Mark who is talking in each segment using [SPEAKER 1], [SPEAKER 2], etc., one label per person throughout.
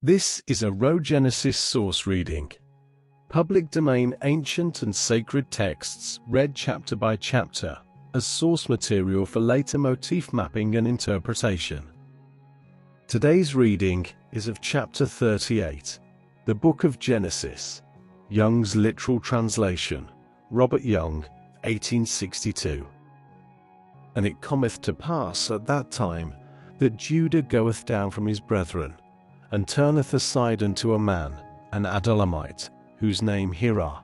[SPEAKER 1] This is a Rhogenesis Source Reading. Public domain ancient and sacred texts read chapter by chapter as source material for later motif mapping and interpretation. Today's reading is of chapter 38, the Book of Genesis, Young's literal translation, Robert Young, 1862. And it cometh to pass at that time that Judah goeth down from his brethren, and turneth aside unto a man, an Adullamite, whose name Hirah.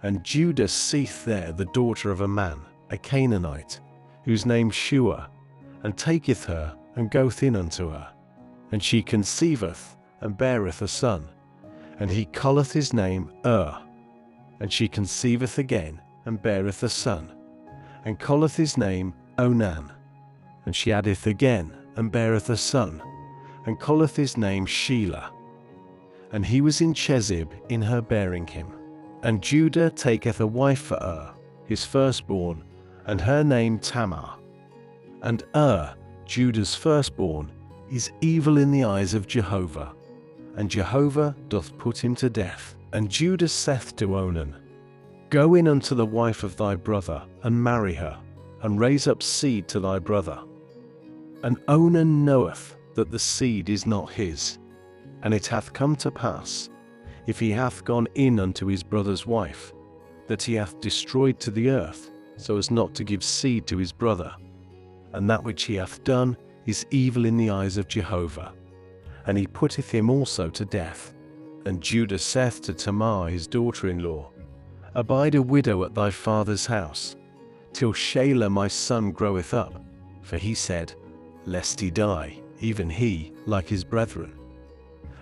[SPEAKER 1] And Judah seeth there the daughter of a man, a Canaanite, whose name Shua, and taketh her, and goeth in unto her. And she conceiveth, and beareth a son, and he calleth his name And she conceiveth again, and beareth a son, and calleth his name Onan. And she addeth again, and beareth a son, and calleth his name Shelah. And he was in Chezib in her bearing him. And Judah taketh a wife for his firstborn, and her name Tamar. And Judah's firstborn, is evil in the eyes of Jehovah, and Jehovah doth put him to death. And Judah saith to Onan, Go in unto the wife of thy brother, and marry her, and raise up seed to thy brother. And Onan knoweth that the seed is not his. And it hath come to pass, if he hath gone in unto his brother's wife, that he hath destroyed to the earth, so as not to give seed to his brother. And that which he hath done is evil in the eyes of Jehovah. And he putteth him also to death. And Judah saith to Tamar his daughter-in-law, Abide a widow at thy father's house, till Shelah my son groweth up. For he said, Lest he die, even he, like his brethren.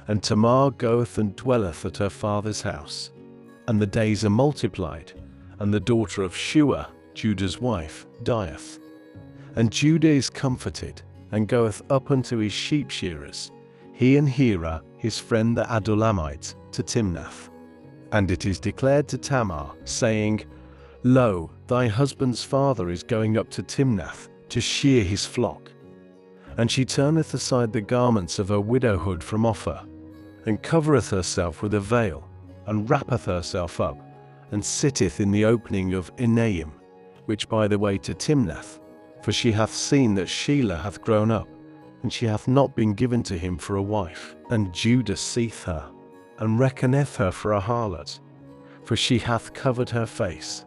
[SPEAKER 1] And Tamar goeth and dwelleth at her father's house. And the days are multiplied, and the daughter of Shua, Judah's wife, dieth. And Judah is comforted, and goeth up unto his sheep shearers, he and Hirah, his friend the Adullamite, to Timnath. And it is declared to Tamar, saying, Lo, thy husband's father is going up to Timnath, to shear his flock. And she turneth aside the garments of her widowhood from off her, and covereth herself with a veil, and wrappeth herself up, and sitteth in the opening of Enaim, which by the way to Timnath, for she hath seen that Shelah hath grown up, and she hath not been given to him for a wife. And Judah seeth her, and reckoneth her for a harlot, for she hath covered her face.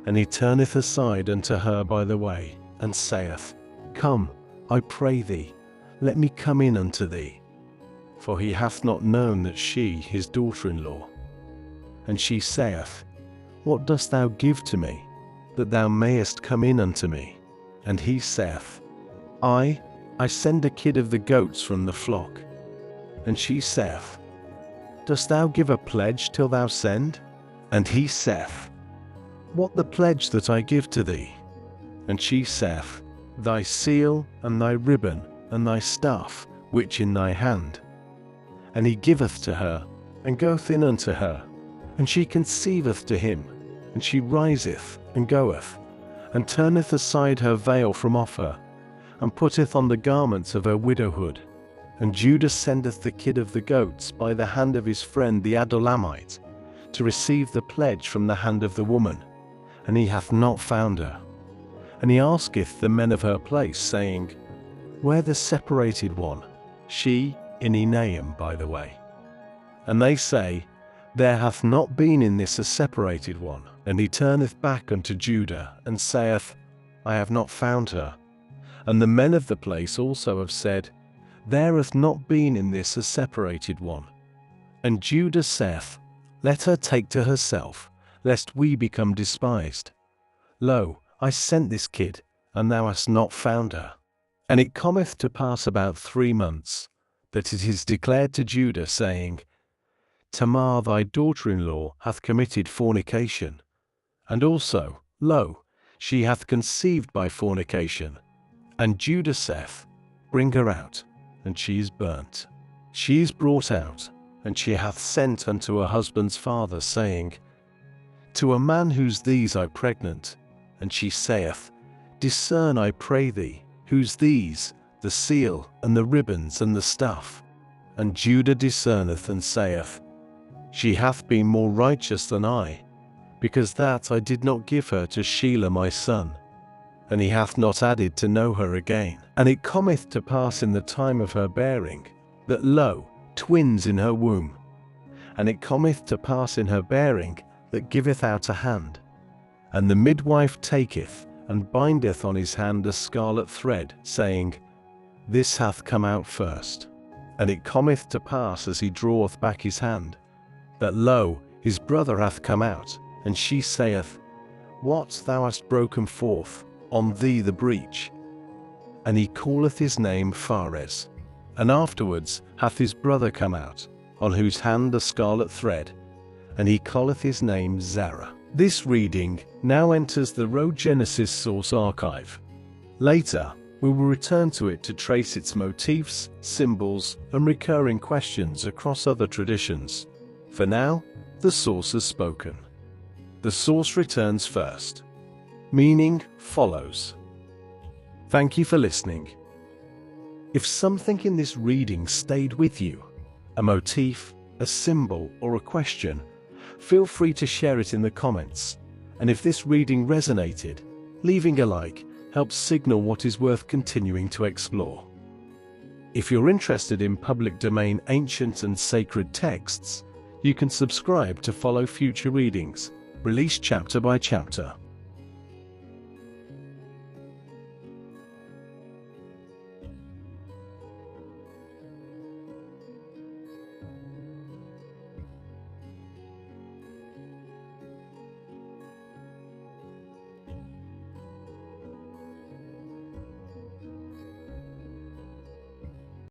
[SPEAKER 1] And he turneth aside unto her by the way, and saith, Come, I pray thee, let me come in unto thee. For he hath not known that she, his daughter-in-law. And she saith, What dost thou give to me, that thou mayest come in unto me? And he saith, I send a kid of the goats from the flock. And she saith, Dost thou give a pledge till thou send? And he saith, What the pledge that I give to thee? And she saith, Thy seal, and thy ribbon, and thy staff, which in thy hand. And he giveth to her, and goeth in unto her. And she conceiveth to him, and she riseth, and goeth, and turneth aside her veil from off her, and putteth on the garments of her widowhood. And Judah sendeth the kid of the goats by the hand of his friend the Adullamite, to receive the pledge from the hand of the woman, and he hath not found her. And he asketh the men of her place, saying, Where the separated one? She in Enaim, by the way. And they say, There hath not been in this a separated one. And he turneth back unto Judah, and saith, I have not found her. And the men of the place also have said, There hath not been in this a separated one. And Judah saith, Let her take to herself, lest we become despised. Lo, I sent this kid, and thou hast not found her. And it cometh to pass about 3 months, that it is declared to Judah, saying, Tamar thy daughter-in-law hath committed fornication. And also, lo, she hath conceived by fornication. And Judah saith, Bring her out. And she is burnt. She is brought out, and she hath sent unto her husband's father, saying, To a man whose these I pregnant. And she saith, Discern, I pray thee, whose these, the seal, and the ribbons, and the stuff. And Judah discerneth and saith, She hath been more righteous than I, because that I did not give her to Shelah my son. And he hath not added to know her again. And it cometh to pass in the time of her bearing, that lo, twins in her womb. And it cometh to pass in her bearing, that giveth out a hand. And the midwife taketh, and bindeth on his hand a scarlet thread, saying, This hath come out first. And it cometh to pass as he draweth back his hand, that lo, his brother hath come out, and she saith, What, thou hast broken forth, on thee the breach. And he calleth his name Phares. And afterwards hath his brother come out, on whose hand a scarlet thread, and he calleth his name Zerah. This reading now enters the Rhogenesis Source Archive. Later, we will return to it to trace its motifs, symbols, and recurring questions across other traditions. For now, the source has spoken. The source returns first. Meaning follows. Thank you for listening. If something in this reading stayed with you, a motif, a symbol, or a question, feel free to share it in the comments. And if this reading resonated, leaving a like helps signal what is worth continuing to explore. If you're interested in public domain ancient and sacred texts, you can subscribe to follow future readings, released chapter by chapter.